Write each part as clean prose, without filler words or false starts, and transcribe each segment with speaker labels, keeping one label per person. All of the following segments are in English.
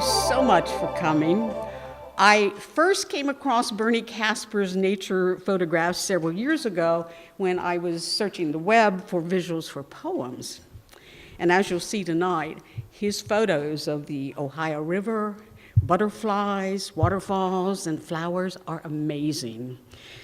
Speaker 1: you so much for coming. I first came across Bernie Kasper's nature photographs several years ago when I was searching the web for visuals for poems. And as you'll see tonight, his photos of the Ohio River, butterflies, waterfalls, and flowers are amazing.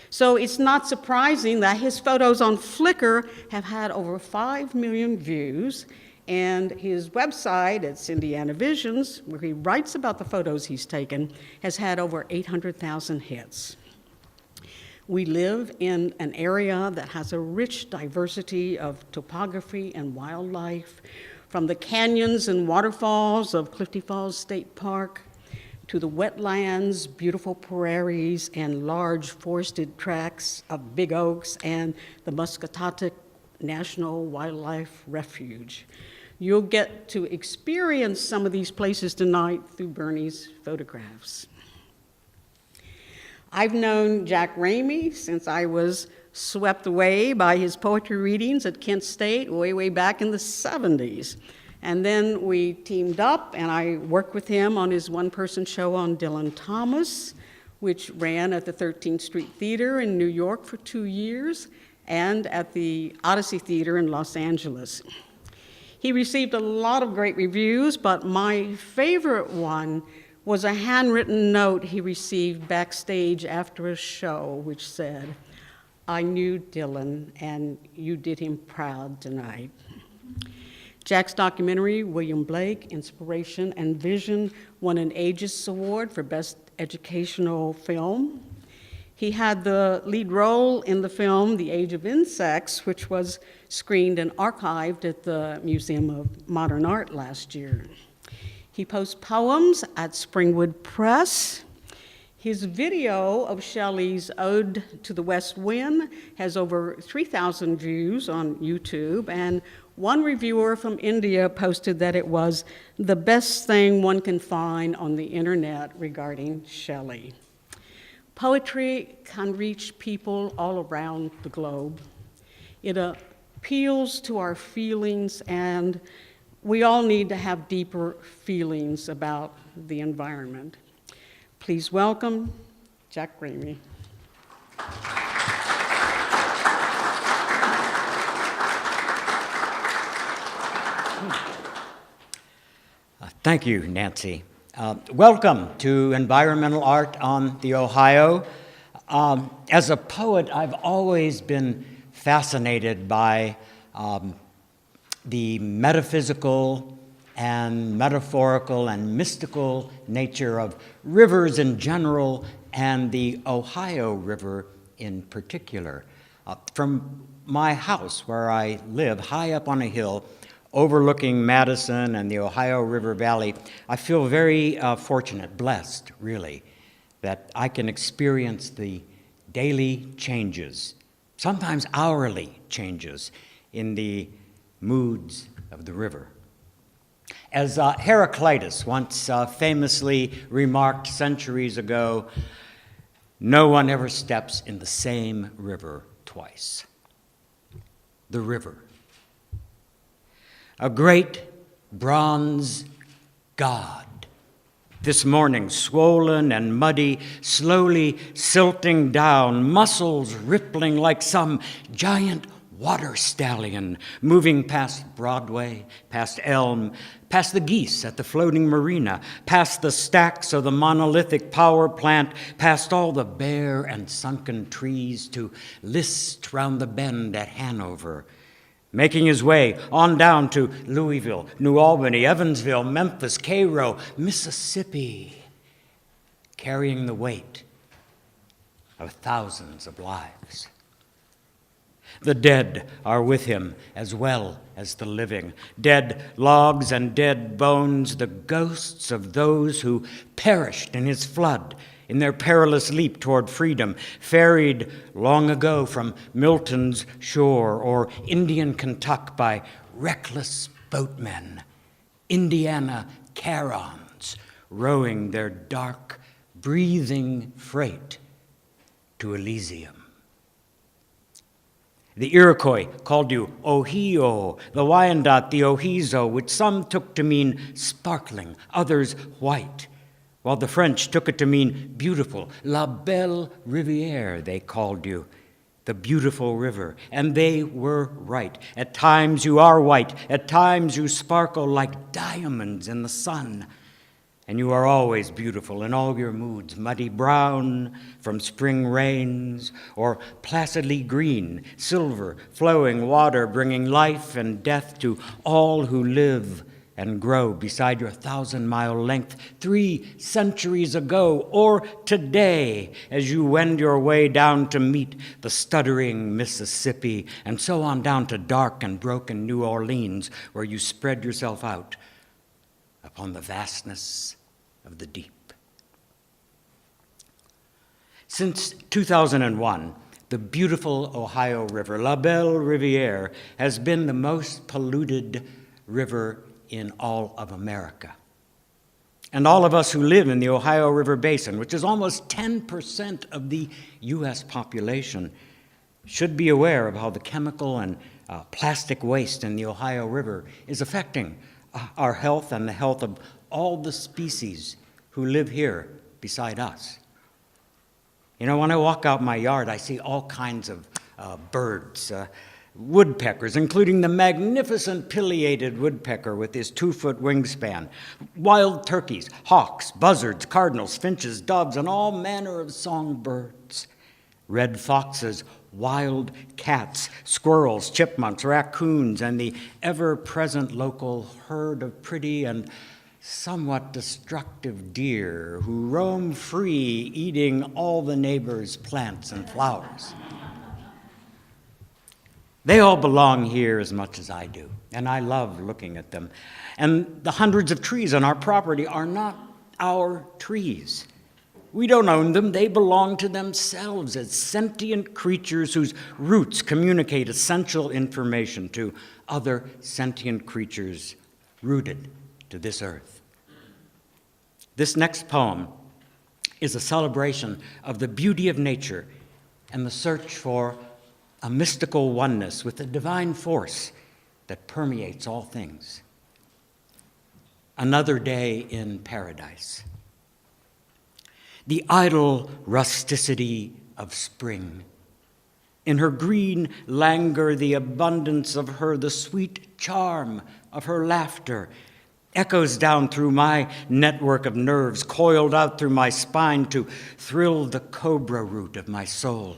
Speaker 1: So it's not surprising that his photos on Flickr have had over 5 million views, and his website, it's Indiana Visions, where he writes about the photos he's taken, has had over 800,000 hits. We live in an area that has a rich diversity of topography and wildlife, from the canyons and waterfalls of Clifty Falls State Park to the wetlands, beautiful prairies, and large forested tracts of big oaks and the Muscatatuck National Wildlife Refuge. You'll get to experience some of these places tonight through Bernie's photographs. I've known Jack Ramey since I was swept away by his poetry readings at Kent State way back in the 70s. And then we teamed up, and I worked with him on his one-person show on Dylan Thomas, which ran at the 13th Street Theater in New York for 2 years, and at the Odyssey Theater in Los Angeles. He received a lot of great reviews, but my favorite one was a handwritten note he received backstage after a show, which said, "I knew Dylan, and you did him proud tonight." Jack's documentary, William Blake, Inspiration and Vision, won an Aegis Award for Best Educational Film. He had the lead role in the film, The Age of Insects, which was screened and archived at the Museum of Modern Art last year. He posts poems at Springwood Press. His video of Shelley's Ode to the West Wind has over 3,000 views on YouTube, and one reviewer from India posted that it was the best thing one can find on the internet regarding Shelley. Poetry can reach people all around the globe. It appeals to our feelings, and we all need to have deeper feelings about the environment. Please welcome Jack Ramey.
Speaker 2: Thank you, Nancy. Welcome to Environmental Art on the Ohio. As a poet, I've always been fascinated by the metaphysical and metaphorical and mystical nature of rivers in general and the Ohio River in particular. From my house, where I live, high up on a hill, overlooking Madison and the Ohio River Valley, I feel very fortunate, blessed, really, that I can experience the daily changes, sometimes hourly changes, in the moods of the river. As Heraclitus once famously remarked centuries ago, no one ever steps in the same river twice. The river. A great bronze god, this morning swollen and muddy, slowly silting down, muscles rippling like some giant water stallion, moving past Broadway, past Elm, past the geese at the floating marina, past the stacks of the monolithic power plant, past all the bare and sunken trees to list round the bend at Hanover, making his way on down to Louisville, New Albany, Evansville, Memphis, Cairo, Mississippi, carrying the weight of thousands of lives. The dead are with him as well as the living. Dead logs and dead bones, the ghosts of those who perished in his flood, in their perilous leap toward freedom, ferried long ago from Milton's shore or Indian Kentuck by reckless boatmen, Indiana Charons, rowing their dark, breathing freight to Elysium. The Iroquois called you Ohio, the Wyandot the Ohizo, which some took to mean sparkling, others white, while the French took it to mean beautiful. La Belle Rivière, they called you, the beautiful river. And they were right. At times you are white, at times you sparkle like diamonds in the sun. And you are always beautiful in all your moods, muddy brown from spring rains, or placidly green, silver, flowing water, bringing life and death to all who live and grow beside your 1,000-mile length 3 centuries ago, or today, as you wend your way down to meet the stuttering Mississippi, and so on down to dark and broken New Orleans, where you spread yourself out upon the vastness of the deep. Since 2001, the beautiful Ohio River, La Belle Rivière, has been the most polluted river in all of America. And all of us who live in the Ohio River Basin, which is almost 10% of the U.S. population, should be aware of how the chemical and plastic waste in the Ohio River is affecting our health and the health of all the species who live here beside us. You know, when I walk out my yard, I see all kinds of birds, woodpeckers, including the magnificent pileated woodpecker with his 2-foot wingspan, wild turkeys, hawks, buzzards, cardinals, finches, doves, and all manner of songbirds, red foxes, wild cats, squirrels, chipmunks, raccoons, and the ever-present local herd of pretty and somewhat destructive deer who roam free, eating all the neighbors' plants and flowers. They all belong here as much as I do, and I love looking at them. And the hundreds of trees on our property are not our trees. We don't own them. They belong to themselves as sentient creatures whose roots communicate essential information to other sentient creatures rooted to this earth. This next poem is a celebration of the beauty of nature and the search for a mystical oneness with the divine force that permeates all things. Another day in paradise. The idle rusticity of spring. In her green languor, the abundance of her, the sweet charm of her laughter, echoes down through my network of nerves, coiled out through my spine to thrill the cobra root of my soul.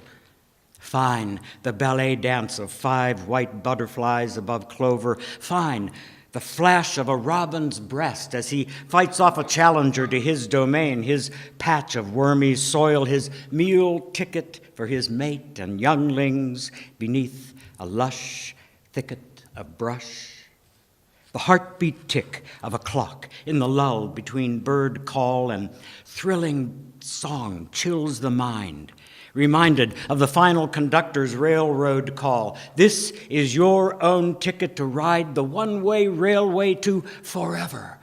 Speaker 2: Fine, the ballet dance of 5 white butterflies above clover. Fine, the flash of a robin's breast as he fights off a challenger to his domain, his patch of wormy soil, his meal ticket for his mate and younglings beneath a lush thicket of brush. The heartbeat tick of a clock in the lull between bird call and thrilling song chills the mind, reminded of the final conductor's railroad call. This is your own ticket to ride the one-way railway to forever.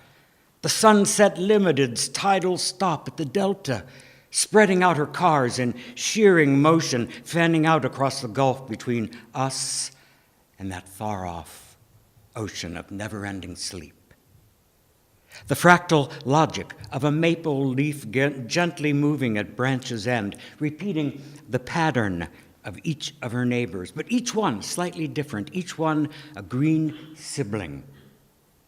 Speaker 2: The Sunset Limited's tidal stop at the Delta, spreading out her cars in shearing motion, fanning out across the gulf between us and that far-off ocean of never-ending sleep. The fractal logic of a maple leaf gently moving at branch's end, repeating the pattern of each of her neighbors, but each one slightly different, each one a green sibling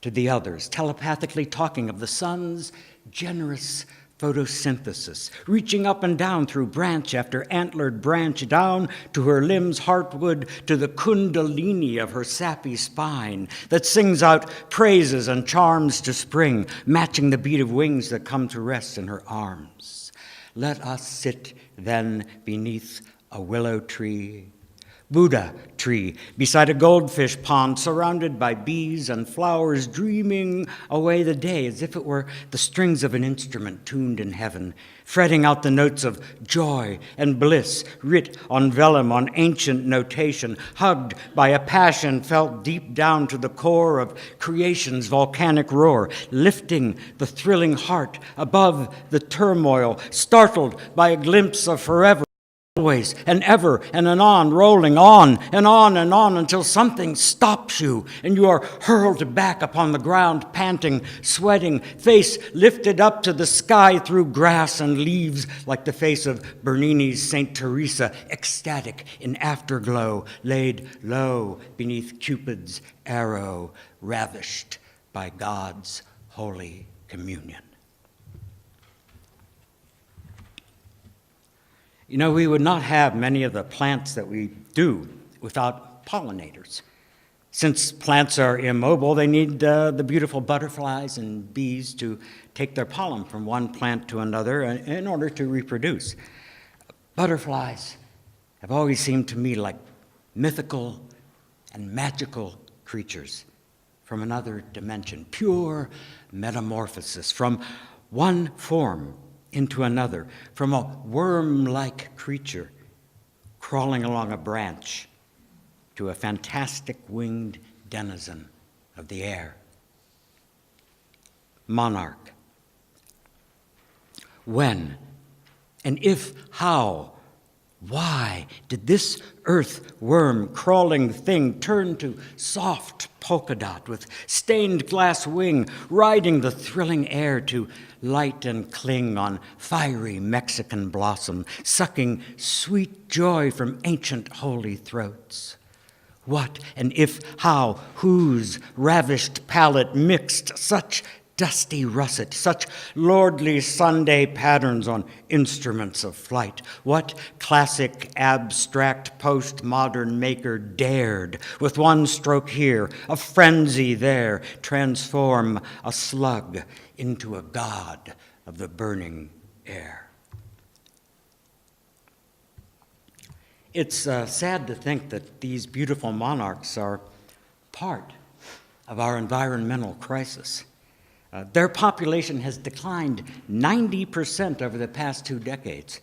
Speaker 2: to the others, telepathically talking of the sun's generous photosynthesis, reaching up and down through branch after antlered branch, down to her limbs' heartwood, to the kundalini of her sappy spine that sings out praises and charms to spring, matching the beat of wings that come to rest in her arms. Let us sit then beneath a willow tree, Buddha tree, beside a goldfish pond, surrounded by bees and flowers, dreaming away the day as if it were the strings of an instrument tuned in heaven, fretting out the notes of joy and bliss, writ on vellum, on ancient notation, hugged by a passion felt deep down to the core of creation's volcanic roar, lifting the thrilling heart above the turmoil, startled by a glimpse of forever always and ever and anon, rolling on and on until something stops you and you are hurled back upon the ground, panting, sweating, face lifted up to the sky through grass and leaves like the face of Bernini's Saint Teresa, ecstatic in afterglow, laid low beneath Cupid's arrow, ravished by God's holy communion. You know, we would not have many of the plants that we do without pollinators. Since plants are immobile, they need the beautiful butterflies and bees to take their pollen from one plant to another in order to reproduce. Butterflies have always seemed to me like mythical and magical creatures from another dimension, pure metamorphosis from one form into another, from a worm-like creature crawling along a branch to a fantastic winged denizen of the air. Monarch. When, and if how, why did this earthworm crawling thing turn to soft polka dot with stained glass wing, riding the thrilling air to light and cling on fiery Mexican blossom, sucking sweet joy from ancient holy throats? What and if how, whose ravished palate mixed such dusty russet, such lordly Sunday patterns on instruments of flight? What classic, abstract, postmodern maker dared, with one stroke here, a frenzy there, transform a slug into a god of the burning air? It's sad to think that these beautiful monarchs are part of our environmental crisis. Their population has declined 90% over the past 2 decades.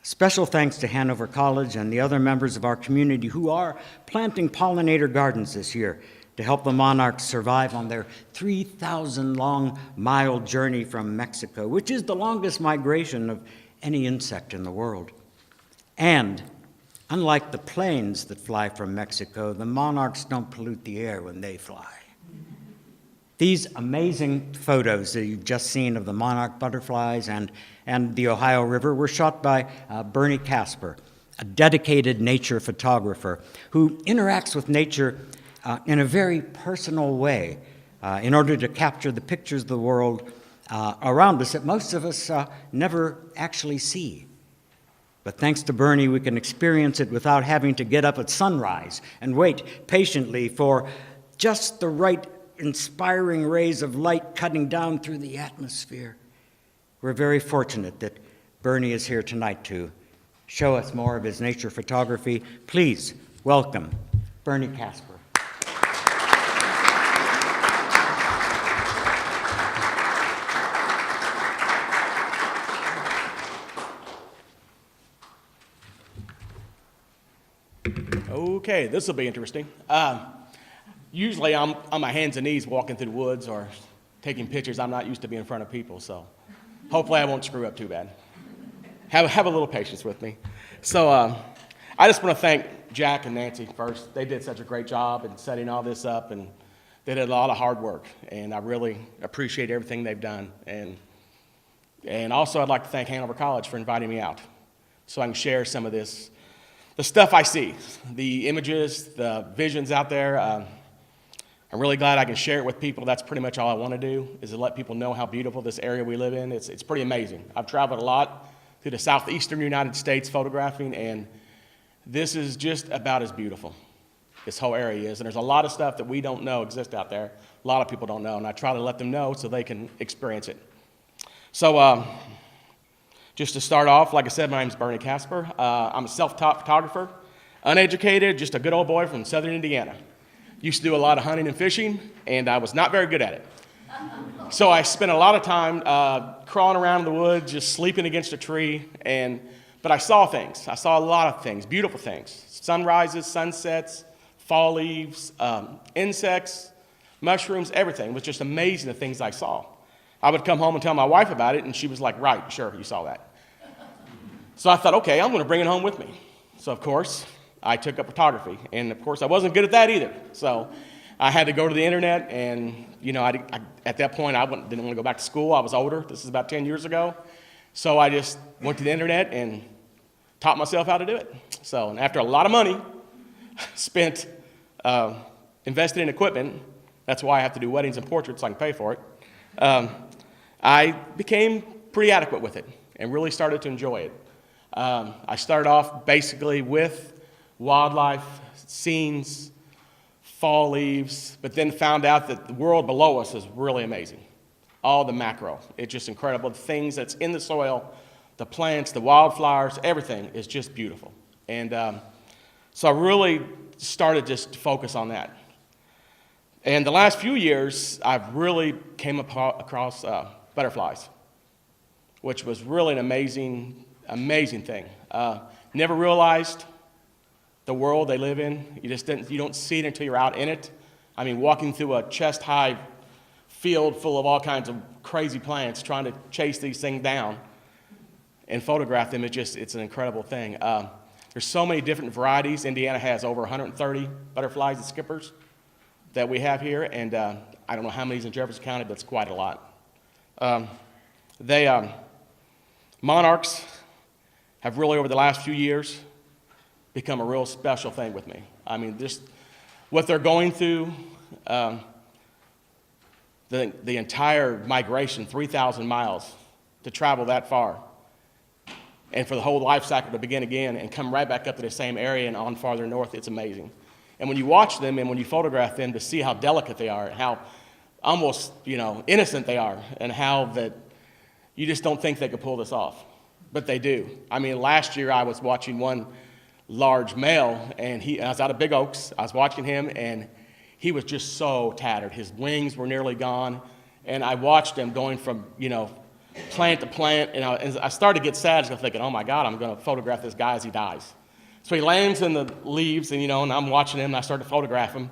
Speaker 2: Special thanks to Hanover College and the other members of our community who are planting pollinator gardens this year to help the monarchs survive on their 3,000-long-mile journey from Mexico, which is the longest migration of any insect in the world. And unlike the planes that fly from Mexico, the monarchs don't pollute the air when they fly. These amazing photos that you've just seen of the monarch butterflies and the Ohio River were shot by Bernie Kasper, a dedicated nature photographer who interacts with nature in a very personal way in order to capture the pictures of the world around us that most of us never actually see. But thanks to Bernie, we can experience it without having to get up at sunrise and wait patiently for just the right inspiring rays of light cutting down through the atmosphere. We're very fortunate that Bernie is here tonight to show us more of his nature photography. Please welcome Bernie Kasper.
Speaker 3: Okay, this will be interesting. Usually I'm on my hands and knees walking through the woods or taking pictures. I'm not used to being in front of people, so hopefully I won't screw up too bad. Have a little patience with me. So I just want to thank Jack and Nancy first. They did such a great job in setting all this up, and they did a lot of hard work, and I really appreciate everything they've done. And also I'd like to thank Hanover College for inviting me out so I can share some of this, the stuff I see, the images, the visions out there. I'm really glad I can share it with people. That's pretty much all I want to do, is to let people know how beautiful this area we live in. It's pretty amazing. I've traveled a lot through the southeastern United States photographing, and this is just about as beautiful. This whole area is, and there's a lot of stuff that we don't know exists out there. A lot of people don't know, and I try to let them know so they can experience it. So just to start off, like I said, my name is Bernie Kasper. I'm a self-taught photographer, uneducated, just a good old boy from southern Indiana. Used to do a lot of hunting and fishing, and I was not very good at it. So I spent a lot of time crawling around in the woods, just sleeping against a tree, but I saw things. I saw a lot of things, beautiful things. Sunrises, sunsets, fall leaves, insects, mushrooms, everything. It was just amazing the things I saw. I would come home and tell my wife about it, and she was like, right, sure, you saw that. So I thought, okay, I'm going to bring it home with me. So, of course, I took up photography. And, of course, I wasn't good at that either. So I had to go to the internet. And, at that point, didn't want to go back to school. I was older. This is about 10 years ago. So I just went to the internet and taught myself how to do it. So, and after a lot of money spent invested in equipment, that's why I have to do weddings and portraits so I can pay for it, I became pretty adequate with it and really started to enjoy it. I started off basically with wildlife, scenes, fall leaves, but then found out that the world below us is really amazing. All the macro, it's just incredible. The things that's in the soil, the plants, the wildflowers, everything is just beautiful. And so I really started just to focus on that. And the last few years, I've really came across butterflies, which was really an amazing thing. Never realized the world they live in. You don't see it until you're out in it. I mean, walking through a chest-high field full of all kinds of crazy plants, trying to chase these things down and photograph them, it's an incredible thing. There's so many different varieties. Indiana has over 130 butterflies and skippers that we have here, and I don't know how many's in Jefferson County, but it's quite a lot. Monarchs have really, over the last few years, become a real special thing with me. I mean, just what they're going through, the entire migration, 3,000 miles to travel that far, and for the whole life cycle to begin again and come right back up to the same area and on farther north, it's amazing. And when you watch them and when you photograph them, to see how delicate they are and how almost, innocent they are, and how that you just don't think they could pull this off. But they do. I mean, last year I was watching one large male, and I was out of Big Oaks. I was watching him, and he was just so tattered. His wings were nearly gone, and I watched him going from, plant to plant, and I started to get sad. I was thinking, oh my God, I'm going to photograph this guy as he dies. So he lands in the leaves, and and I'm watching him, and I start to photograph him.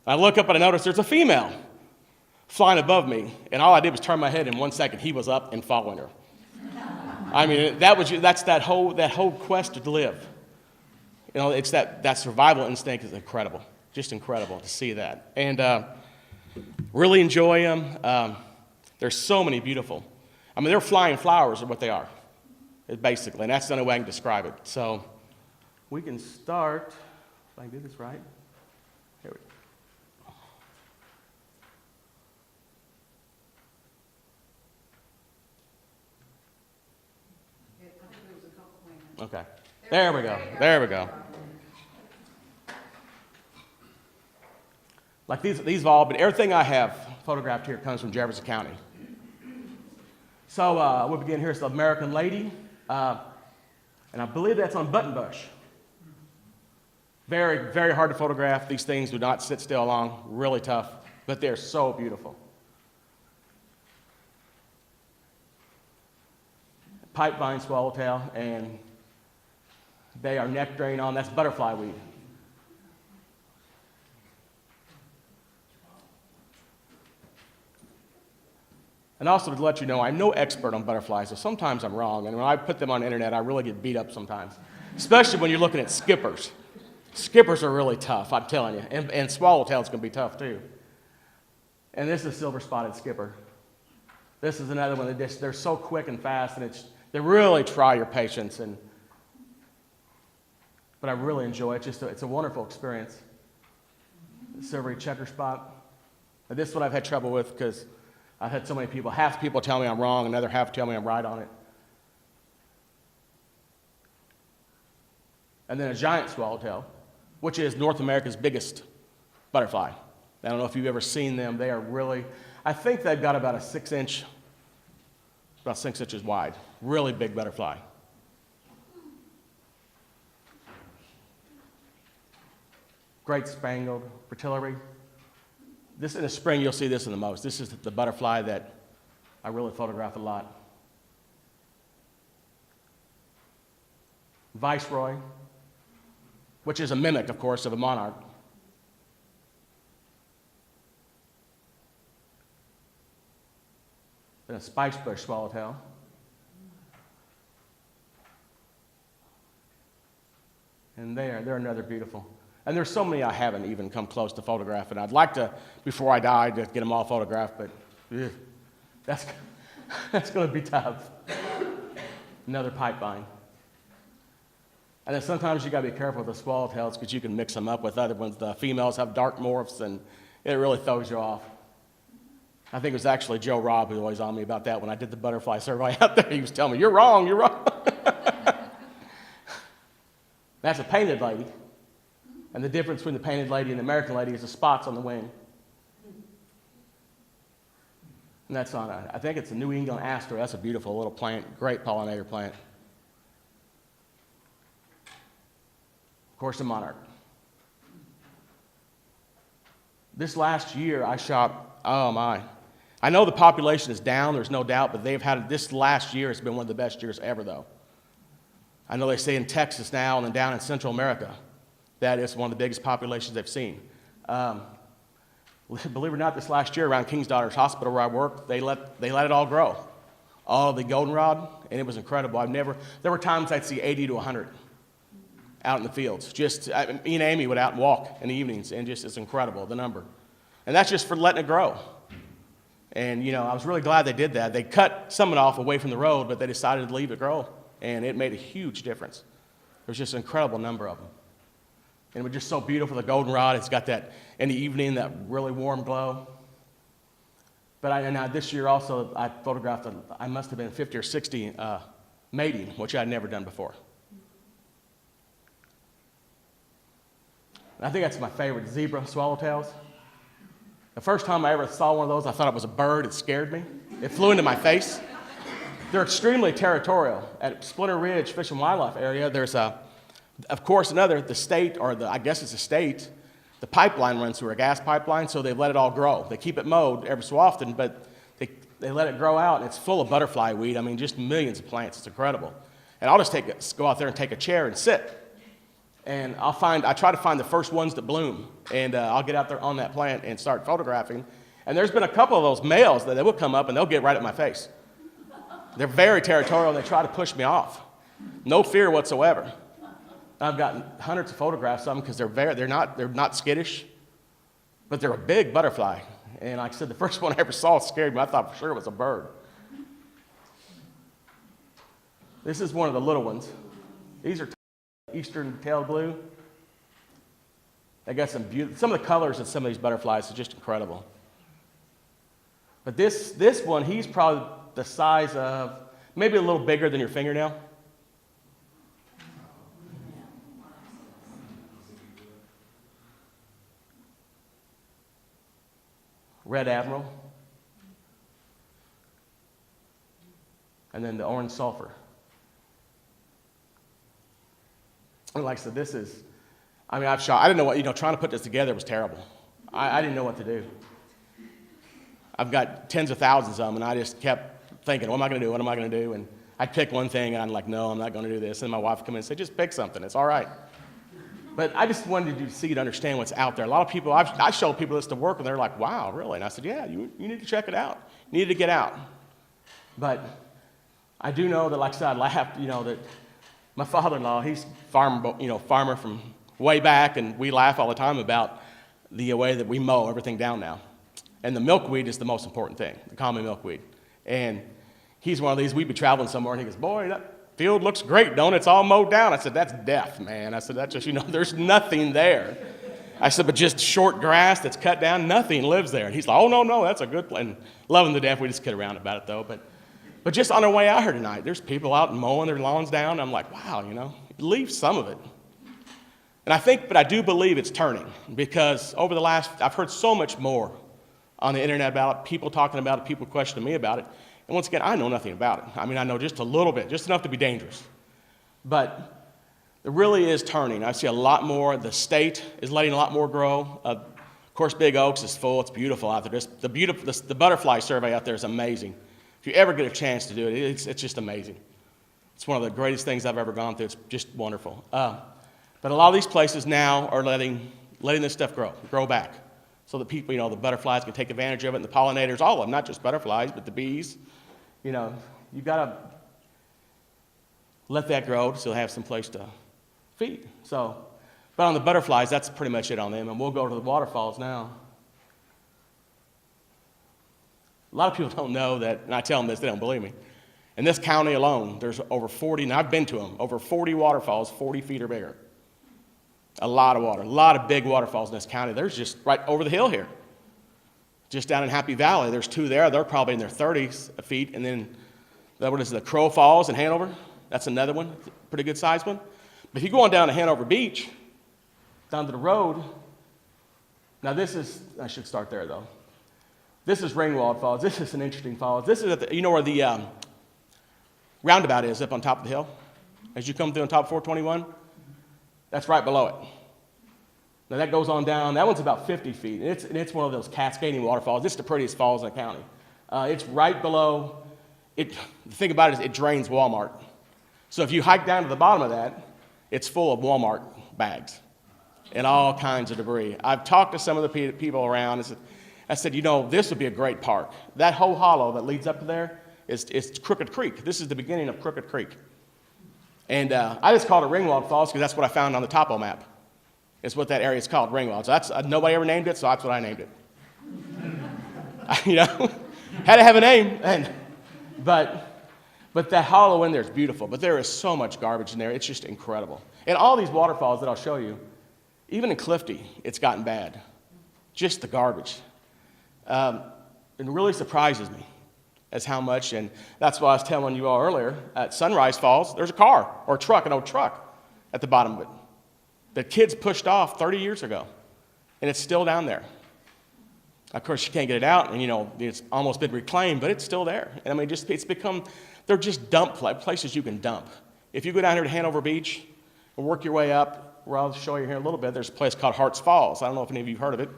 Speaker 3: I look up and I notice there's a female flying above me, and all I did was turn my head. In 1 second, he was up and following her. I mean, that's that whole quest to live. It's that survival instinct is incredible, just incredible to see that, and really enjoy them. There's so many beautiful. I mean, they're flying flowers, are what they are, basically, and that's the only way I can describe it. So we can start. If I can do this right, here we go. Okay. There we go. There we go. Like these have all been, everything I have photographed here comes from Jefferson County. So we'll begin here. It's the American Lady. And I believe that's on Buttonbush. Very, very hard to photograph. These things do not sit still long. Really tough. But they're so beautiful. Pipevine swallowtail, and they are neck drain on. That's butterfly weed. And also to let you know, I'm no expert on butterflies, so sometimes I'm wrong. And when I put them on the internet, I really get beat up sometimes, especially when you're looking at skippers. Skippers are really tough, I'm telling you. And swallowtails can be tough too. And this is silver-spotted skipper. This is another one that they're so quick and fast, and they really try your patience. But I really enjoy it. It's a wonderful experience. Silvery checker spot. And this one I've had trouble with because I've had so many people. Half the people tell me I'm wrong, another half tell me I'm right on it. And then a giant swallowtail, which is North America's biggest butterfly. I don't know if you've ever seen them. They are really, I think they've got about 6 inches wide. Really big butterfly. Great spangled fritillary. This in the spring, you'll see this in the most. This is the butterfly that I really photograph a lot. Viceroy, which is a mimic, of course, of a monarch. And a spicebush swallowtail. And they're another beautiful. And there's so many I haven't even come close to photographing. I'd like to, before I die, to get them all photographed, but that's going to be tough. Another pipe vine. And then sometimes you got to be careful with the swallowtails because you can mix them up with other ones. The females have dark morphs, and it really throws you off. I think it was actually Joe Robb who was always on me about that when I did the butterfly survey out there. He was telling me, you're wrong, you're wrong. That's a painted lady. And the difference between the painted lady and the American lady is the spots on the wing. And that's on, I think it's a New England aster. That's a beautiful little plant, great pollinator plant. Of course, the monarch. This last year, I shot, oh my. I know the population is down, there's no doubt, but this last year has been one of the best years ever, though. I know they say in Texas now and then down in Central America, that is one of the biggest populations they've seen. Believe it or not, this last year around King's Daughters Hospital where I worked, they let it all grow. All of the goldenrod, and it was incredible. There were times I'd see 80 to 100 out in the fields. Me and Amy would out and walk in the evenings, and it's incredible, the number. And that's just for letting it grow. And, I was really glad they did that. They cut some of it off away from the road, but they decided to leave it grow, and it made a huge difference. There was just an incredible number of them. And it was just so beautiful, the goldenrod. It's got that, in the evening, that really warm glow. But this year also, I photographed, I must have been 50 or 60 mating, which I'd never done before. And I think that's my favorite, zebra swallowtails. The first time I ever saw one of those, I thought it was a bird. It scared me. It flew into my face. They're extremely territorial. At Splinter Ridge Fish and Wildlife Area, there's of course, the state, I guess it's a state, the pipeline runs through a gas pipeline, so they let it all grow. They keep it mowed every so often, but they let it grow out, and it's full of butterfly weed. I mean, just millions of plants. It's incredible. And I'll just go out there and take a chair and sit. And I try to find the first ones that bloom, and I'll get out there on that plant and start photographing. And there's been a couple of those males that they will come up, and they'll get right at my face. They're very territorial, and they try to push me off. No fear whatsoever. I've gotten hundreds of photographs of them because they're not skittish, but they're a big butterfly. And like I said, the first one I ever saw scared me. I thought for sure it was a bird. This is one of the little ones. These are eastern tailed blue. They got some of the colors of some of these butterflies are just incredible. But this one, he's probably the size of maybe a little bigger than your fingernail. Red Admiral, and then the orange sulfur. And like I said, I've shot, I didn't know what, trying to put this together was terrible. I didn't know what to do. I've got tens of thousands of them, and I just kept thinking, what am I going to do, what am I going to do? And I'd pick one thing, and I'm like, no, I'm not going to do this. And my wife would come in and say, just pick something, it's all right. But I just wanted you to see to understand what's out there. A lot of people, I show people this to work, and they're like, wow, really? And I said, yeah, you need to check it out. You need to get out. But I do know that, like I said, I laughed, that my father-in-law, he's farmer from way back, and we laugh all the time about the way that we mow everything down now. And the milkweed is the most important thing, the common milkweed. And he's one of these, we'd be traveling somewhere, and he goes, boy, that field looks great, don't it? It's all mowed down. I said, that's death, man. I said, that's just, there's nothing there. I said, but just short grass that's cut down, nothing lives there. And he's like, oh, no, that's a good plan. Loving to death. We just kid around about it, though. But just on our way out here tonight, there's people out mowing their lawns down. I'm like, wow, leave some of it. And I do believe it's turning, because over the I've heard so much more on the internet about it, people talking about it, people questioning me about it. And once again, I know nothing about it. I know just a little bit, just enough to be dangerous. But it really is turning. I see a lot more. The state is letting a lot more grow. Of course, Big Oaks is full. It's beautiful out there. The butterfly survey out there is amazing. If you ever get a chance to do it, it's just amazing. It's one of the greatest things I've ever gone through. It's just wonderful. But a lot of these places now are letting this stuff grow back, so that people, the butterflies can take advantage of it, and the pollinators, all of them, not just butterflies, but the bees. You've got to let that grow so they'll have some place to feet. So, but on the butterflies, that's pretty much it on them. And we'll go to the waterfalls now. A lot of people don't know that, and I tell them this, they don't believe me. In this county alone, there's over 40, and I've been to them, over 40 waterfalls, 40 feet or bigger. A lot of water, a lot of big waterfalls in this county. There's just right over the hill here. Just down in Happy Valley, there's 2 there. They're probably in their 30s feet. And then, what is the Crow Falls in Hanover? That's another one, pretty good sized one. But if you go on down to Hanover Beach, down to the road, now this is, I should start there though. This is Ringwald Falls. This is an interesting falls. This is at the, you know where the roundabout is up on top of the hill? As you come through on top of 421, that's right below it. Now that goes on down. That one's about 50 feet, and it's one of those cascading waterfalls. It's the prettiest falls in the county. It's right below it. The thing about it is it drains Walmart. So if you hike down to the bottom of that, it's full of Walmart bags and all kinds of debris. I've talked to some of the people around. I said, you know, this would be a great park. That whole hollow that leads up to there is Crooked Creek. This is the beginning of Crooked Creek. And I just called it Ringwald Falls because that's what I found on the topo map. It's what that area is called, Ringwald. So that's, nobody ever named it, so that's what I named it. You know, had to have a name. But that hollow in there is beautiful. But there is so much garbage in there. It's just incredible. And all these waterfalls that I'll show you, even in Clifty, it's gotten bad. Just the garbage. It really surprises me as how much, and that's why I was telling you all earlier, at Sunrise Falls, there's a car or a truck, an old truck at the bottom of it. The kids pushed off 30 years ago, and it's still down there. Of course, you can't get it out, and you know, it's almost been reclaimed, but it's still there. And I mean, it's become, they're just dump places you can dump. If you go down here to Hanover Beach and work your way up, where I'll show you here in a little bit, there's a place called Harts Falls. I don't know if any of you have heard of it.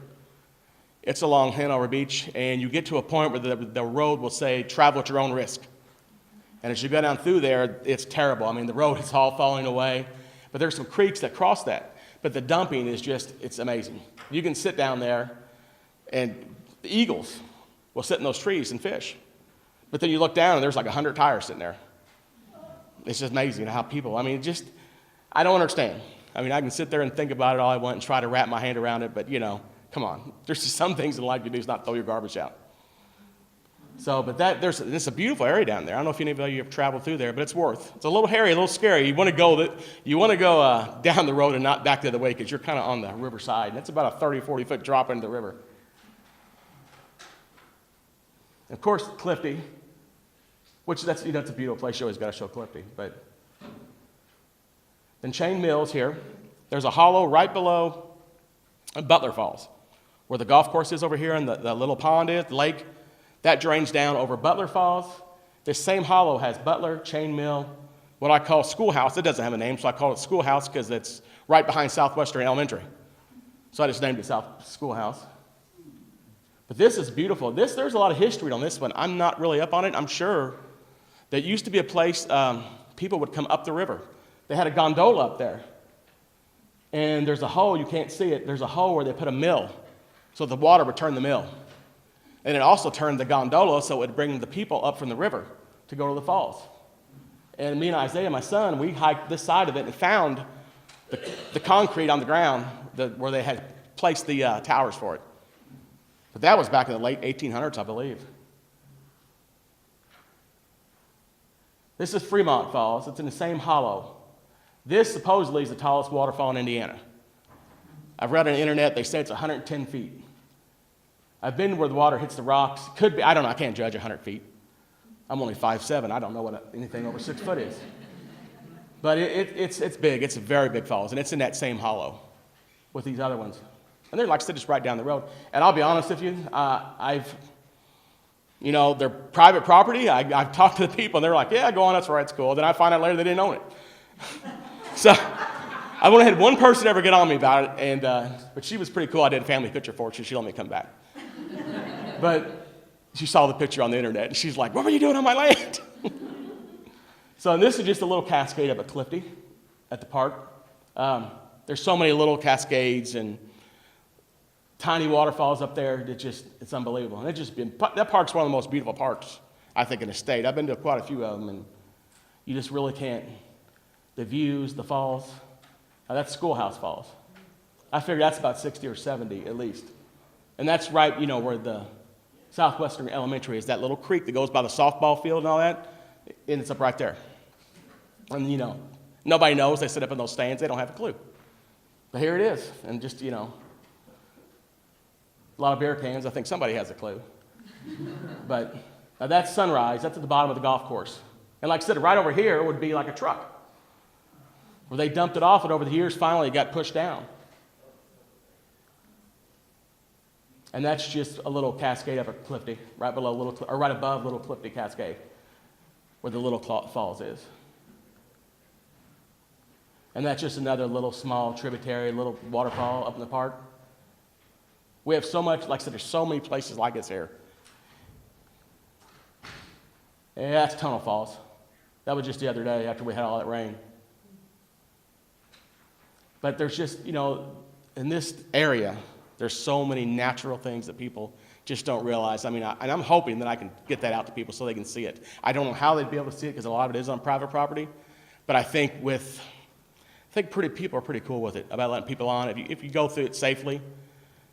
Speaker 3: It's along Hanover Beach, and you get to a point where the road will say, travel at your own risk. And as you go down through there, it's terrible. I mean, the road is all falling away, but there's some creeks that cross that. But the dumping is just, it's amazing. You can sit down there, and the eagles will sit in those trees and fish. But then you look down, and there's like 100 tires sitting there. It's just amazing how people, I mean, just, I don't understand. I mean, I can sit there and think about it all I want and try to wrap my hand around it, but, you know, come on. There's just some things in life you do is not throw your garbage out. So, but there's a beautiful area down there. I don't know if any of you have traveled through there, but it's a little hairy, a little scary. You want to go down the road and not back the other way because you're kind of on the riverside. And it's about a 30, 40-foot drop into the river. And of course, Clifty, which that's a beautiful place. You always got to show Clifty. But then Chain Mills here. There's a hollow right below Butler Falls, where the golf course is over here and the little pond is, the lake. That drains down over Butler Falls. This same hollow has Butler, Chain Mill, what I call Schoolhouse. It doesn't have a name, so I call it Schoolhouse because it's right behind Southwestern Elementary. So I just named it Schoolhouse. But this is beautiful. There's a lot of history on this one. I'm not really up on it. I'm sure that used to be a place people would come up the river. They had a gondola up there. And there's a hole, you can't see it, there's a hole where they put a mill. So the water would turn the mill. And it also turned the gondola so it would bring the people up from the river to go to the falls. And me and Isaiah, my son, we hiked this side of it and found the concrete on the ground where they had placed the towers for it. But that was back in the late 1800s, I believe. This is Fremont Falls. It's in the same hollow. This supposedly is the tallest waterfall in Indiana. I've read on the internet, they say it's 110 feet. I've been where the water hits the rocks. Could be, I don't know, I can't judge 100 feet. I'm only 5'7". I don't know what anything over 6 foot is. But it's big. It's a very big falls, and it's in that same hollow with these other ones. And they're, like I said, just right down the road. And I'll be honest with you, they're private property. I've talked to the people, and they're like, yeah, go on, that's right, it's cool. Then I find out later they didn't own it. So I've only had one person ever get on me about it, but she was pretty cool. I did a family picture for her. She let me come back. But she saw the picture on the internet, and she's like, what were you doing on my land? So this is just a little cascade up at Clifty at the park. There's so many little cascades and tiny waterfalls up there that it's unbelievable. And that park's one of the most beautiful parks, I think, in the state. I've been to quite a few of them, and you just really can't. The views, the falls, Now, that's Schoolhouse Falls. I figure that's about 60 or 70 at least. And that's right, where the Southwestern Elementary is, that little creek that goes by the softball field and all that, and it's up right there. And, nobody knows. They sit up in those stands. They don't have a clue. But here it is. And just, a lot of beer cans. I think somebody has a clue. But that's Sunrise. That's at the bottom of the golf course. And like I said, right over here would be like a truck, where they dumped it off, and over the years, finally, it got pushed down. And that's just a little cascade up at Clifty, right above Little Clifty Cascade, where the Little Falls is. And that's just another little small tributary, little waterfall up in the park. We have so much, like I said, there's so many places like this here. Yeah, that's Tunnel Falls. That was just the other day after we had all that rain. But there's just, in this area, there's so many natural things that people just don't realize. And I'm hoping that I can get that out to people so they can see it. I don't know how they'd be able to see it because a lot of it is on private property. But I think people are pretty cool with it, about letting people on. If you go through it safely,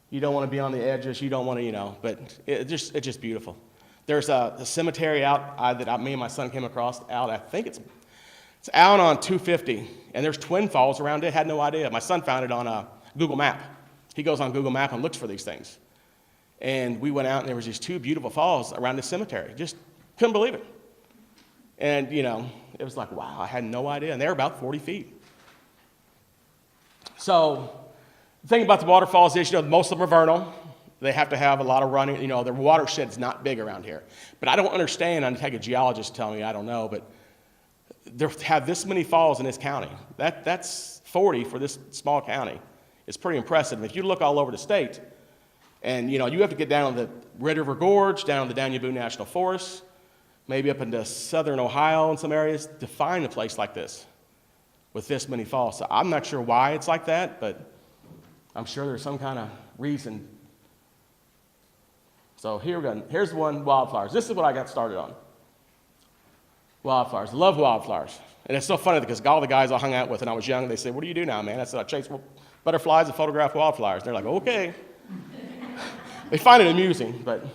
Speaker 3: you don't want to be on the edges. You don't want to, but it's just beautiful. There's a cemetery out that me and my son came across out. I think it's out on 250, and there's twin falls around it. Had no idea. My son found it on a Google Map. He goes on Google Map and looks for these things. And we went out, and there was these two beautiful falls around the cemetery. Just couldn't believe it. And, it was like, wow, I had no idea. And they're about 40 feet. So the thing about the waterfalls is, most of them are vernal. They have to have a lot of running. Their watershed's not big around here. But I don't understand. I'd take a geologist to tell me, I don't know. But they have this many falls in this county. That's 40 for this small county. It's pretty impressive. And if you look all over the state, and you have to get down to the Red River Gorge, down to the Danube National Forest, maybe up into southern Ohio in some areas, to find a place like this with this many falls. So I'm not sure why it's like that, but I'm sure there's some kind of reason. So here we go. Here's one, wildflowers. This is what I got started on. Wildflowers. Love wildflowers. And it's so funny because all the guys I hung out with when I was young, they said, "What do you do now, man?" I said, "I chase butterflies and photograph wildflowers." They're like, "Okay." They find it amusing, but.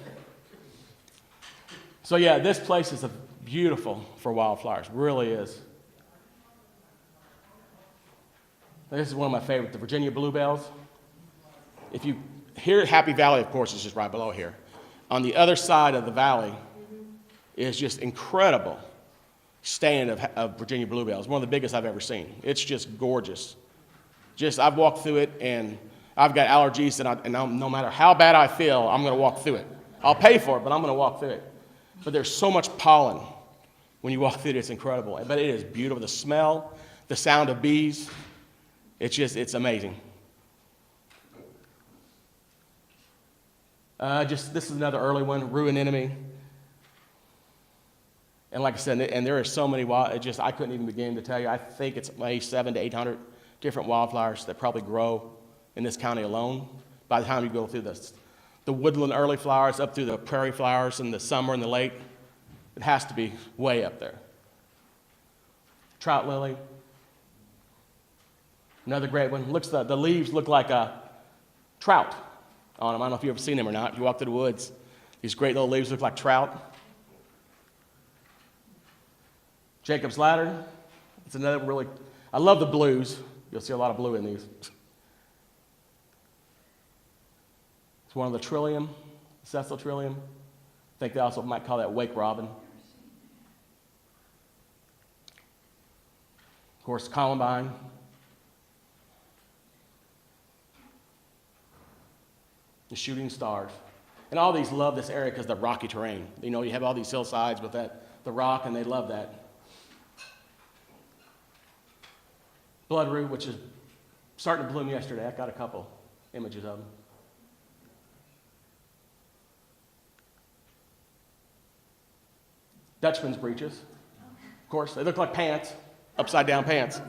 Speaker 3: So yeah, this place is beautiful for wildflowers. Really is. This is one of my favorites, the Virginia bluebells. If you here at Happy Valley, of course, is just right below here. On the other side of the valley is just incredible stand of Virginia bluebells. One of the biggest I've ever seen. It's just gorgeous. I've walked through it, and I've got allergies, and no matter how bad I feel, I'm going to walk through it. I'll pay for it, but I'm going to walk through it. But there's so much pollen when you walk through it. It's incredible. But it is beautiful. The smell, the sound of bees, it's amazing. This is another early one, Ruin Enemy. And like I said, and there are so many I couldn't even begin to tell you. I think it's maybe 700 to 800 different wildflowers that probably grow in this county alone. By the time you go through the woodland early flowers up through the prairie flowers in the summer and the late, it has to be way up there. Trout lily, another great one. The leaves look like a trout on them. I don't know if you've ever seen them or not. If you walk through the woods, these great little leaves look like trout. Jacob's Ladder. It's another really, I love the blues. You'll see a lot of blue in these. It's one of the trillium, Cecil trillium. I think they also might call that wake robin. Of course, columbine. The shooting stars. And all these love this area because of the rocky terrain. You have all these hillsides with the rock, and they love that. Bloodroot, which is starting to bloom yesterday. I got a couple images of them. Dutchman's breeches. Of course, they look like pants, upside-down pants.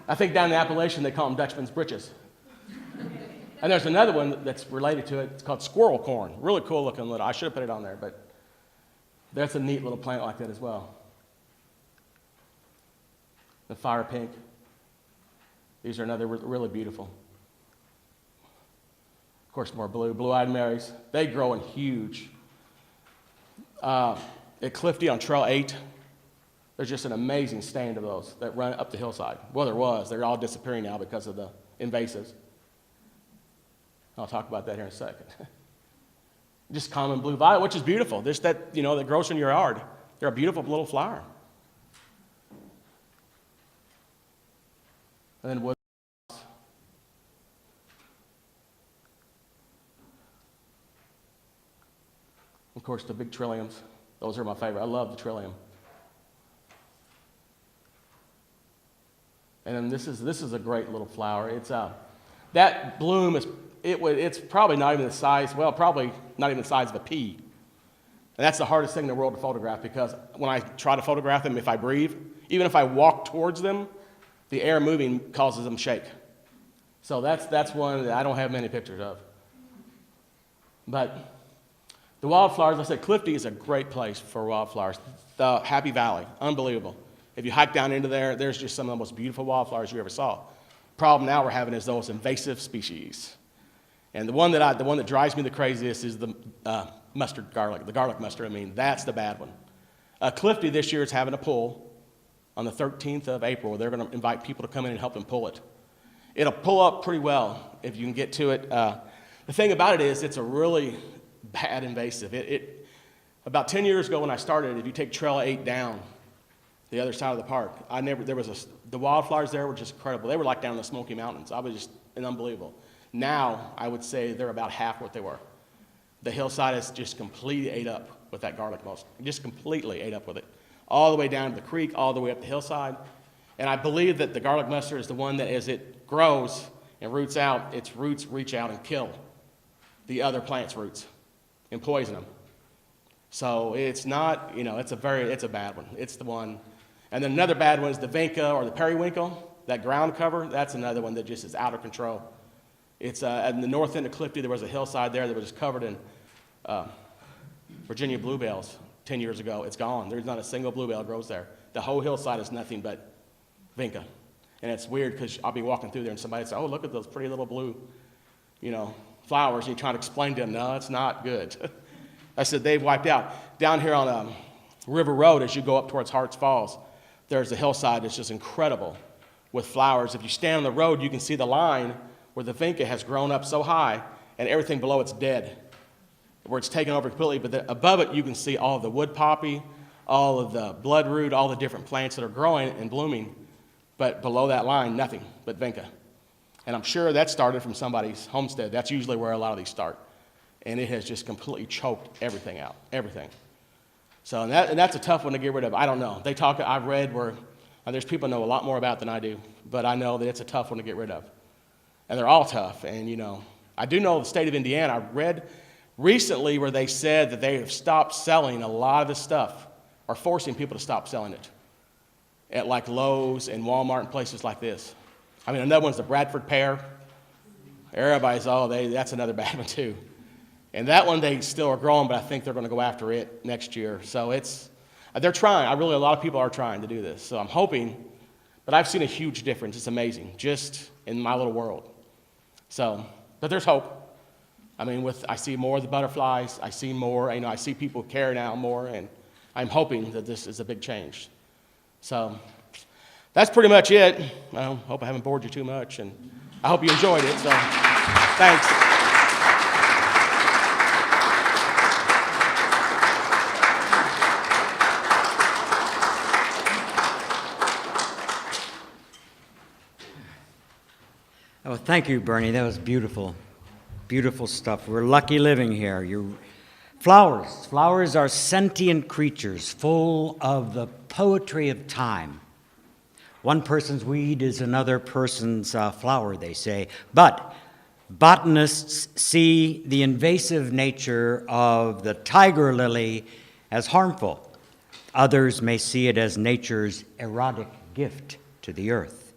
Speaker 3: I think down in Appalachian they call them Dutchman's breeches. And there's another one that's related to it. It's called squirrel corn. Really cool looking little. I should have put it on there, but that's a neat little plant like that as well. The fire pink. These are another really beautiful. Of course, more blue-eyed Marys. They grow in huge. At Clifty on Trail 8, there's just an amazing stand of those that run up the hillside. Well, there was. They're all disappearing now because of the invasives. I'll talk about that here in a second. Just common blue violet, which is beautiful. Just that, that grows in your yard. They're a beautiful little flower. And then wood. Of course, the big trilliums. Those are my favorite. I love the trillium. And then this is a great little flower. It's that bloom it's probably not even the size. Well, probably not even the size of a pea. And that's the hardest thing in the world to photograph, because when I try to photograph them, if I breathe, even if I walk towards them, the air moving causes them to shake. So that's one that I don't have many pictures of. But the wildflowers, like I said, Clifty is a great place for wildflowers. The Happy Valley, unbelievable. If you hike down into there, there's just some of the most beautiful wildflowers you ever saw. Problem now we're having is those invasive species. And the one that drives me the craziest is the mustard garlic, the garlic mustard. That's the bad one. Clifty this year is having a pull on the 13th of April. They're going to invite people to come in and help them pull it. It'll pull up pretty well if you can get to it. The thing about it is it's a really bad invasive. About 10 years ago when I started, if you take Trail 8 down the other side of the park, the wildflowers there were just incredible. They were like down in the Smoky Mountains. I was just unbelievable. Now, I would say they're about half what they were. The hillside is just completely ate up with that garlic most. Just completely ate up with it. All the way down to the creek, all the way up the hillside. And I believe that the garlic mustard is the one that as it grows and roots out, its roots reach out and kill the other plant's roots and poison them. So it's not, it's a bad one. It's the one. And then another bad one is the vinca or the periwinkle, that ground cover. That's another one that just is out of control. It's at the north end of Clifty, there was a hillside there that was just covered in Virginia bluebells 10 years ago. It's gone. There's not a single bluebell grows there. The whole hillside is nothing but vinca. And it's weird because I'll be walking through there and somebody will say, oh, look at those pretty little blue, flowers. And you try to explain to them, no, it's not good. I said, they've wiped out. Down here on River Road, as you go up towards Harts Falls, there's a hillside that's just incredible with flowers. If you stand on the road, you can see the line where the vinca has grown up so high and everything below it's dead, where it's taken over completely. But above it, you can see all of the wood poppy, all of the bloodroot, all the different plants that are growing and blooming. But below that line, nothing but vinca. And I'm sure that started from somebody's homestead. That's usually where a lot of these start. And it has just completely choked everything out, everything. So, and that's a tough one to get rid of. I don't know. I've read where there's people who know a lot more about it than I do, but I know that it's a tough one to get rid of. And they're all tough. And, I do know the state of Indiana. I read recently where they said that they have stopped selling a lot of this stuff, or forcing people to stop selling it at like Lowe's and Walmart and places like this. Another one's the Bradford pear. Everybody's, that's another bad one too. And that one they still are growing, but I think they're going to go after it next year. So they're trying. A lot of people are trying to do this. So I'm hoping, but I've seen a huge difference. It's amazing, just in my little world. So, but there's hope. I see more of the butterflies. I see more, I see people care now more, and I'm hoping that this is a big change. So that's pretty much it. I hope I haven't bored you too much, and I hope you enjoyed it. So thanks.
Speaker 2: Oh, thank you, Bernie. That was beautiful. Beautiful stuff. We're lucky living here. Flowers are sentient creatures full of the poetry of time. One person's weed is another person's flower, they say. But botanists see the invasive nature of the tiger lily as harmful. Others may see it as nature's erotic gift to the earth.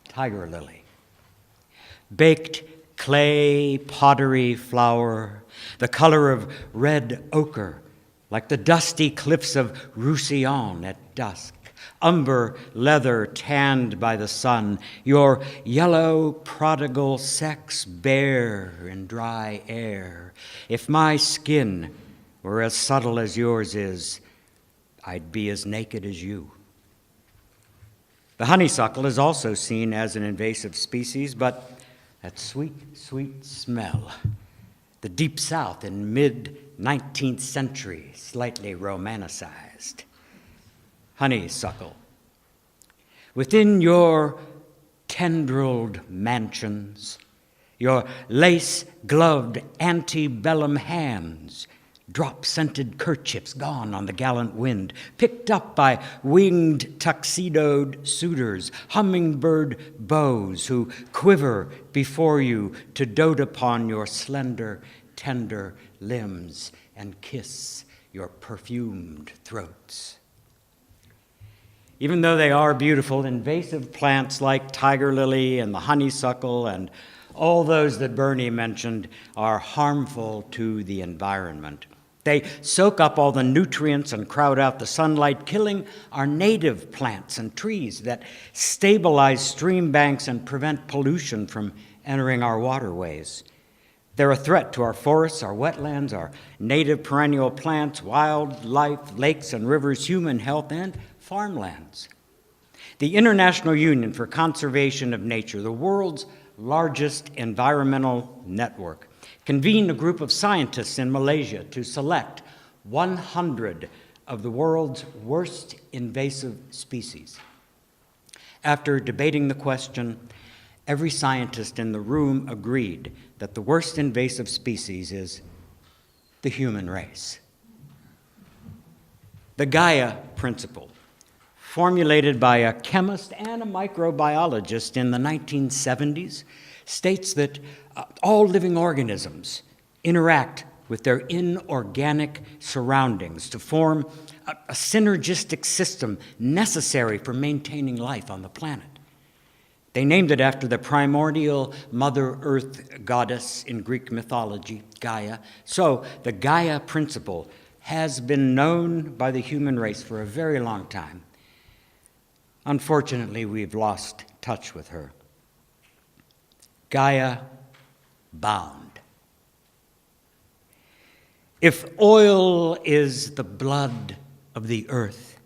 Speaker 2: Tiger lily. Baked clay pottery flower, the color of red ochre, like the dusty cliffs of Roussillon at dusk, umber leather tanned by the sun, your yellow prodigal sex bare in dry air. If my skin were as subtle as yours is, I'd be as naked as you. The honeysuckle is also seen as an invasive species, but that sweet, sweet smell, the Deep South in mid-19th century, slightly romanticized. Honeysuckle. Within your tendrilled mansions, your lace-gloved antebellum hands, drop-scented kerchiefs gone on the gallant wind, picked up by winged tuxedoed suitors, hummingbird bows who quiver before you to dote upon your slender, tender limbs and kiss your perfumed throats. Even though they are beautiful, invasive plants like tiger lily and the honeysuckle and all those that Bernie mentioned are harmful to the environment. They soak up all the nutrients and crowd out the sunlight, killing our native plants and trees that stabilize stream banks and prevent pollution from entering our waterways. They're a threat to our forests, our wetlands, our native perennial plants, wildlife, lakes and rivers, human health, and farmlands. The International Union for Conservation of Nature, the world's largest environmental network, convened a group of scientists in Malaysia to select 100 of the world's worst invasive species. After debating the question, every scientist in the room agreed that the worst invasive species is the human race. The Gaia principle, formulated by a chemist and a microbiologist in the 1970s, states that all living organisms interact with their inorganic surroundings to form a synergistic system necessary for maintaining life on the planet. They named it after the primordial Mother Earth goddess in Greek mythology, Gaia. So the Gaia principle has been known by the human race for a very long time. Unfortunately, we've lost touch with her. Gaia bound. If oil is the blood of the earth,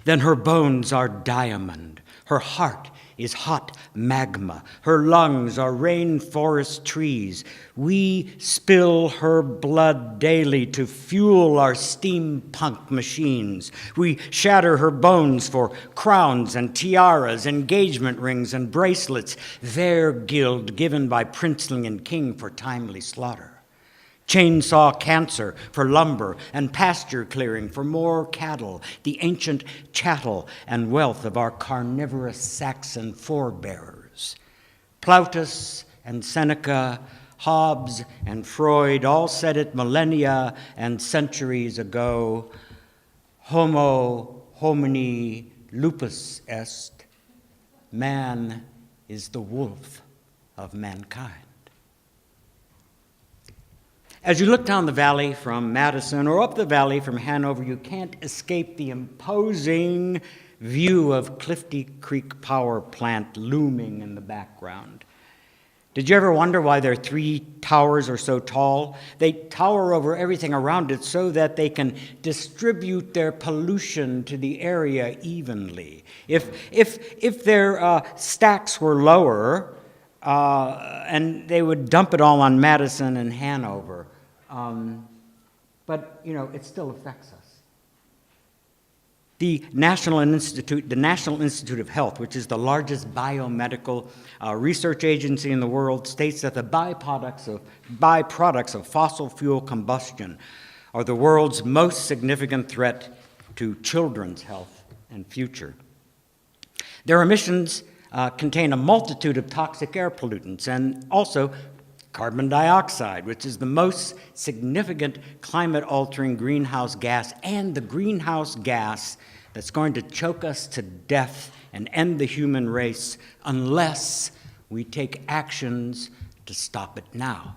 Speaker 2: then her bones are diamond, her heart is hot magma, her lungs are rainforest trees. We spill her blood daily to fuel our steampunk machines. We shatter her bones for crowns and tiaras, engagement rings and bracelets, their gild given by princeling and king for timely slaughter. Chainsaw cancer for lumber and pasture clearing for more cattle, the ancient chattel and wealth of our carnivorous Saxon forebears. Plautus and Seneca, Hobbes and Freud all said it millennia and centuries ago, homo homini lupus est, man is the wolf of mankind. As you look down the valley from Madison or up the valley from Hanover, you can't escape the imposing view of Clifty Creek Power Plant looming in the background. Did you ever wonder why their 3 towers are so tall? They tower over everything around it so that they can distribute their pollution to the area evenly. If their stacks were lower, and they would dump it all on Madison and Hanover. But, it still affects us. The National Institute of Health, which is the largest biomedical research agency in the world, states that the byproducts of fossil fuel combustion are the world's most significant threat to children's health and future. Their emissions contain a multitude of toxic air pollutants and also carbon dioxide, which is the most significant climate-altering greenhouse gas and the greenhouse gas that's going to choke us to death and end the human race unless we take actions to stop it now.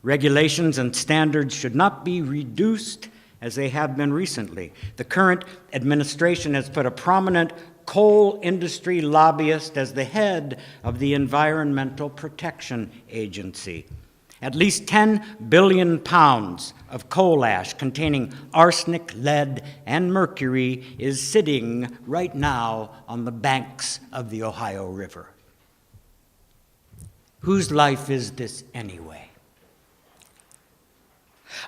Speaker 2: Regulations and standards should not be reduced as they have been recently. The current administration has put a prominent coal industry lobbyist as the head of the Environmental Protection Agency. At least 10 billion pounds of coal ash containing arsenic, lead, and mercury is sitting right now on the banks of the Ohio River. Whose life is this anyway?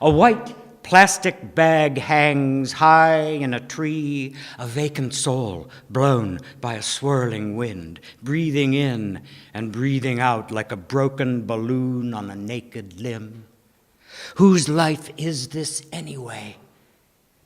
Speaker 2: A white plastic bag hangs high in a tree, a vacant soul blown by a swirling wind, breathing in and breathing out like a broken balloon on a naked limb. Whose life is this anyway?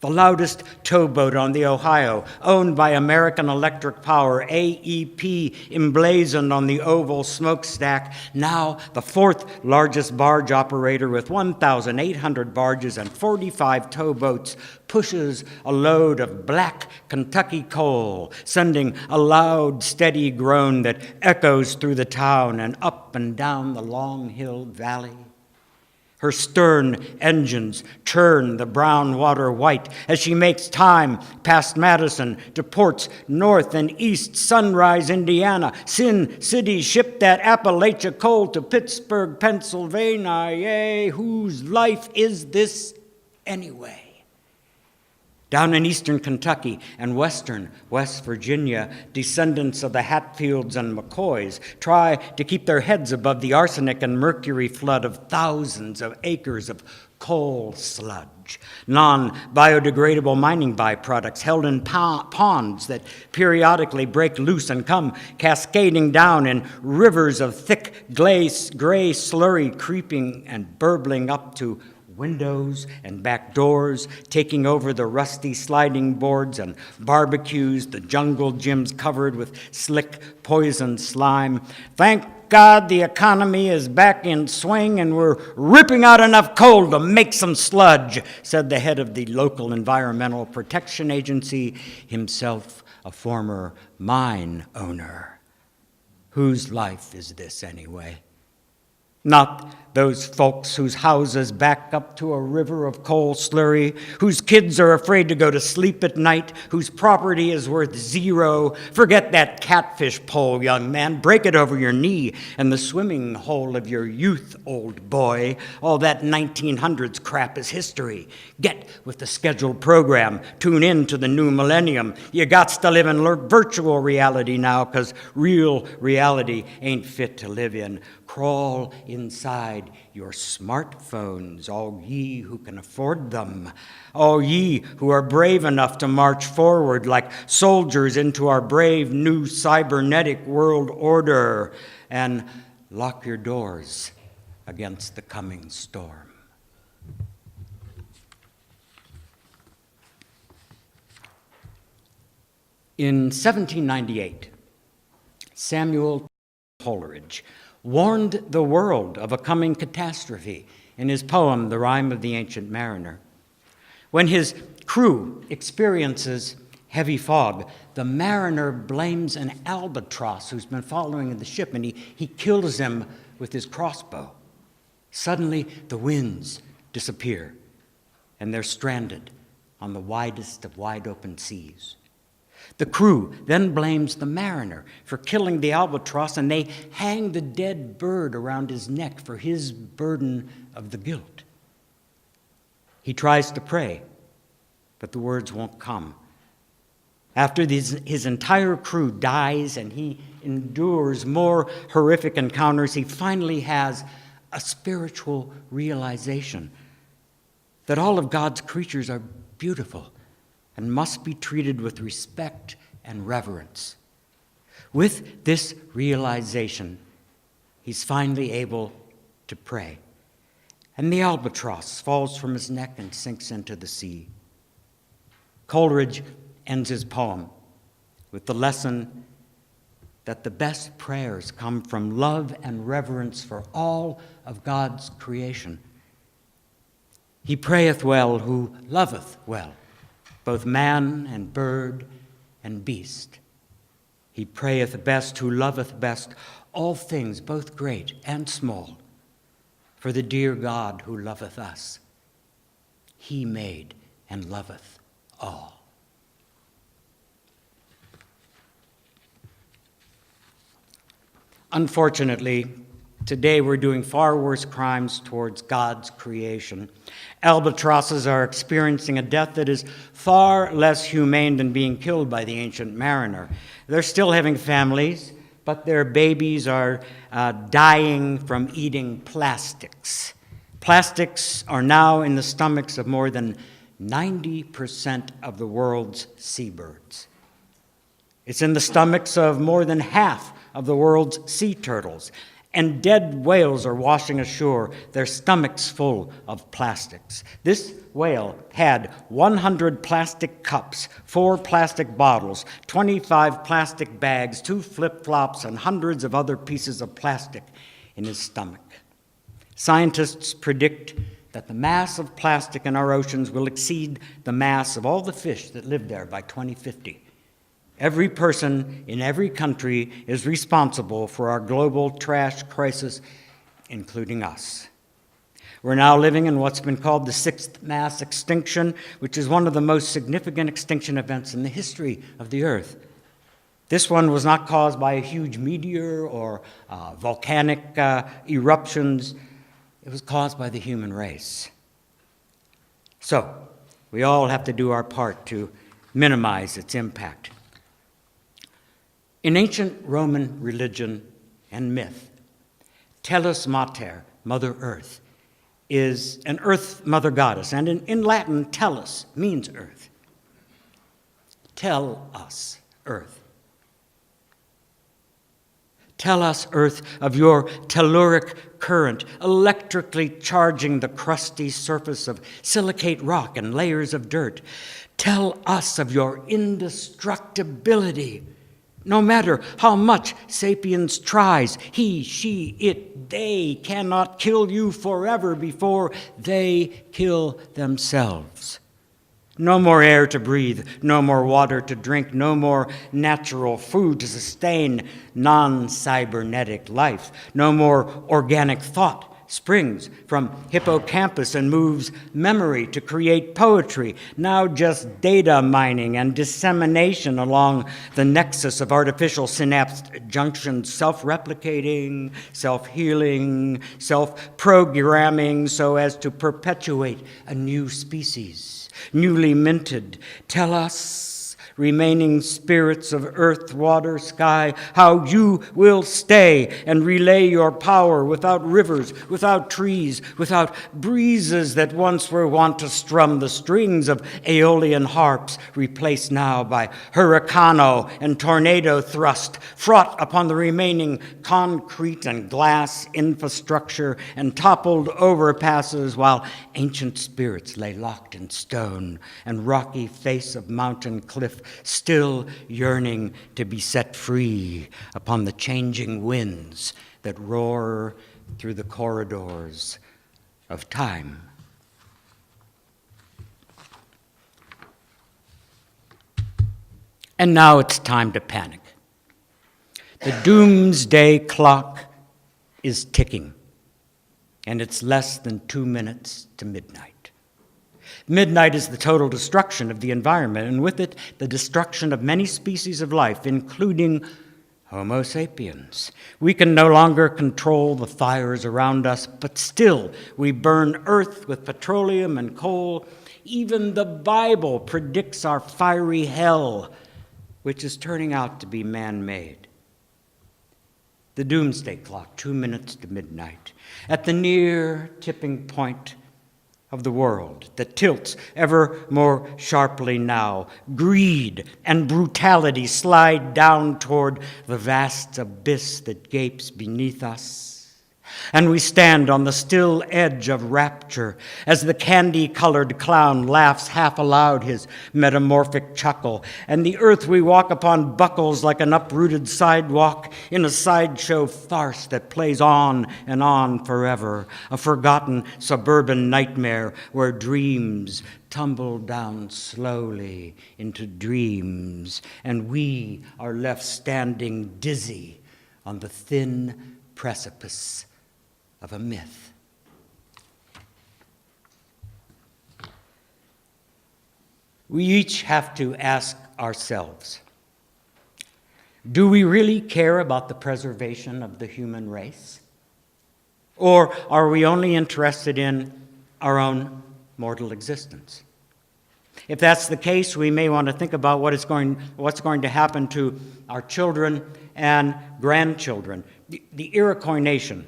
Speaker 2: The loudest towboat on the Ohio, owned by American Electric Power, AEP, emblazoned on the oval smokestack, now the fourth largest barge operator with 1,800 barges and 45 towboats, pushes a load of black Kentucky coal, sending a loud, steady groan that echoes through the town and up and down the long-hilled valley. Her stern engines churn the brown water white as she makes time past Madison to ports north and east, Sunrise, Indiana. Sin City shipped that Appalachia coal to Pittsburgh, Pennsylvania. Yea, whose life is this anyway? Down in eastern Kentucky and western West Virginia, descendants of the Hatfields and McCoys try to keep their heads above the arsenic and mercury flood of thousands of acres of coal sludge, non-biodegradable mining byproducts held in ponds that periodically break loose and come cascading down in rivers of thick gray slurry creeping and burbling up to windows and back doors, taking over the rusty sliding boards and barbecues, the jungle gyms covered with slick poison slime. Thank God the economy is back in swing and we're ripping out enough coal to make some sludge, said the head of the local Environmental Protection Agency, himself a former mine owner. Whose life is this anyway? Not those folks whose houses back up to a river of coal slurry, whose kids are afraid to go to sleep at night, whose property is worth zero. Forget that catfish pole, young man. Break it over your knee and the swimming hole of your youth, old boy. All that 1900s crap is history. Get with the scheduled program. Tune in to the new millennium. You gots to live in virtual reality now, 'cause real reality ain't fit to live in. Crawl inside your smartphones, all ye who can afford them, all ye who are brave enough to march forward like soldiers into our brave new cybernetic world order, and lock your doors against the coming storm. In 1798, Samuel Coleridge warned the world of a coming catastrophe in his poem, The Rime of the Ancient Mariner. When his crew experiences heavy fog, the mariner blames an albatross who's been following the ship, and he kills him with his crossbow. Suddenly, the winds disappear, and they're stranded on the widest of wide open seas. The crew then blames the mariner for killing the albatross, and they hang the dead bird around his neck for his burden of the guilt. He tries to pray, but the words won't come. After his entire crew dies and he endures more horrific encounters, he finally has a spiritual realization that all of God's creatures are beautiful and must be treated with respect and reverence. With this realization, he's finally able to pray, and the albatross falls from his neck and sinks into the sea. Coleridge ends his poem with the lesson that the best prayers come from love and reverence for all of God's creation. He prayeth well who loveth well, both man and bird and beast. He prayeth best who loveth best all things, both great and small, for the dear God who loveth us. He made and loveth all. Unfortunately, today we're doing far worse crimes towards God's creation. Albatrosses are experiencing a death that is far less humane than being killed by the ancient mariner. They're still having families, but their babies are dying from eating plastics. Plastics are now in the stomachs of more than 90% of the world's seabirds. It's in the stomachs of more than half of the world's sea turtles. And dead whales are washing ashore, their stomachs full of plastics. This whale had 100 plastic cups, 4 plastic bottles, 25 plastic bags, 2 flip-flops, and hundreds of other pieces of plastic in his stomach. Scientists predict that the mass of plastic in our oceans will exceed the mass of all the fish that live there by 2050. Every person in every country is responsible for our global trash crisis, including us. We're now living in what's been called the 6th mass extinction, which is one of the most significant extinction events in the history of the Earth. This one was not caused by a huge meteor or volcanic eruptions. It was caused by the human race. So, we all have to do our part to minimize its impact. In ancient Roman religion and myth, Tellus Mater, Mother Earth, is an earth mother goddess, and in Latin, tellus means earth. Tell us, earth. Tell us, earth, of your telluric current, electrically charging the crusty surface of silicate rock and layers of dirt. Tell us of your indestructibility. No matter how much sapiens tries, he, she, it, they cannot kill you forever before they kill themselves. No more air to breathe, no more water to drink, no more natural food to sustain non-cybernetic life, no more organic thought springs from hippocampus and moves memory to create poetry, now just data mining and dissemination along the nexus of artificial synapse junctions, self-replicating, self-healing, self-programming so as to perpetuate a new species, newly minted. Tell us, remaining spirits of earth, water, sky, how you will stay and relay your power without rivers, without trees, without breezes that once were wont to strum the strings of Aeolian harps, replaced now by hurricano and tornado thrust, fraught upon the remaining concrete and glass infrastructure and toppled overpasses, while ancient spirits lay locked in stone and rocky face of mountain cliff, still yearning to be set free upon the changing winds that roar through the corridors of time. And now it's time to panic. The doomsday clock is ticking, and it's less than 2 minutes to midnight. Midnight is the total destruction of the environment, and with it, the destruction of many species of life, including Homo sapiens. We can no longer control the fires around us, but still we burn earth with petroleum and coal. Even the Bible predicts our fiery hell, which is turning out to be man-made. The doomsday clock, 2 minutes to midnight, at the near tipping point of the world that tilts ever more sharply now. Greed and brutality slide down toward the vast abyss that gapes beneath us. And we stand on the still edge of rapture as the candy-colored clown laughs half aloud his metamorphic chuckle, and the earth we walk upon buckles like an uprooted sidewalk in a sideshow farce that plays on and on forever, a forgotten suburban nightmare where dreams tumble down slowly into dreams, and we are left standing dizzy on the thin precipice of a myth. we each have to ask ourselves, do we really care about the preservation of the human race? Or are we only interested in our own mortal existence? If that's the case, we may want to think about what's going to happen to our children and grandchildren. The Iroquois nation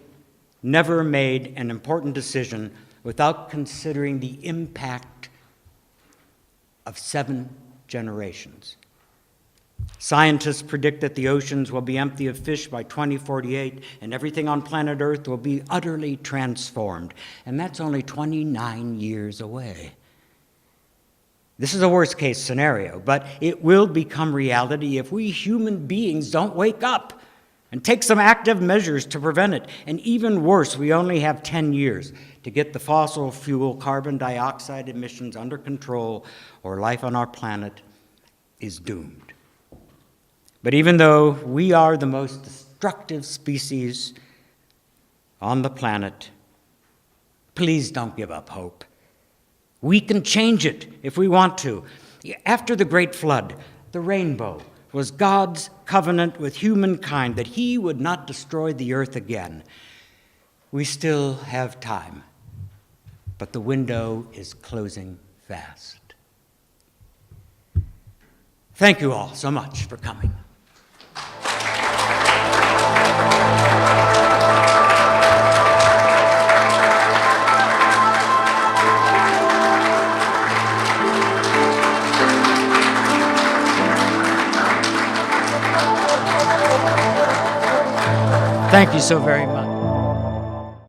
Speaker 2: never made an important decision without considering the impact of 7 generations. Scientists predict that the oceans will be empty of fish by 2048, and everything on planet Earth will be utterly transformed. And that's only 29 years away. This is a worst-case scenario, but it will become reality if we human beings don't wake up and take some active measures to prevent it. And even worse, we only have 10 years to get the fossil fuel carbon dioxide emissions under control, or life on our planet is doomed. But even though we are the most destructive species on the planet, please don't give up hope. We can change it if we want to. After the Great Flood, the rainbow was God's covenant with humankind that he would not destroy the earth again. We still have time, but the window is closing fast. Thank you all so much for coming. Thank you so very much.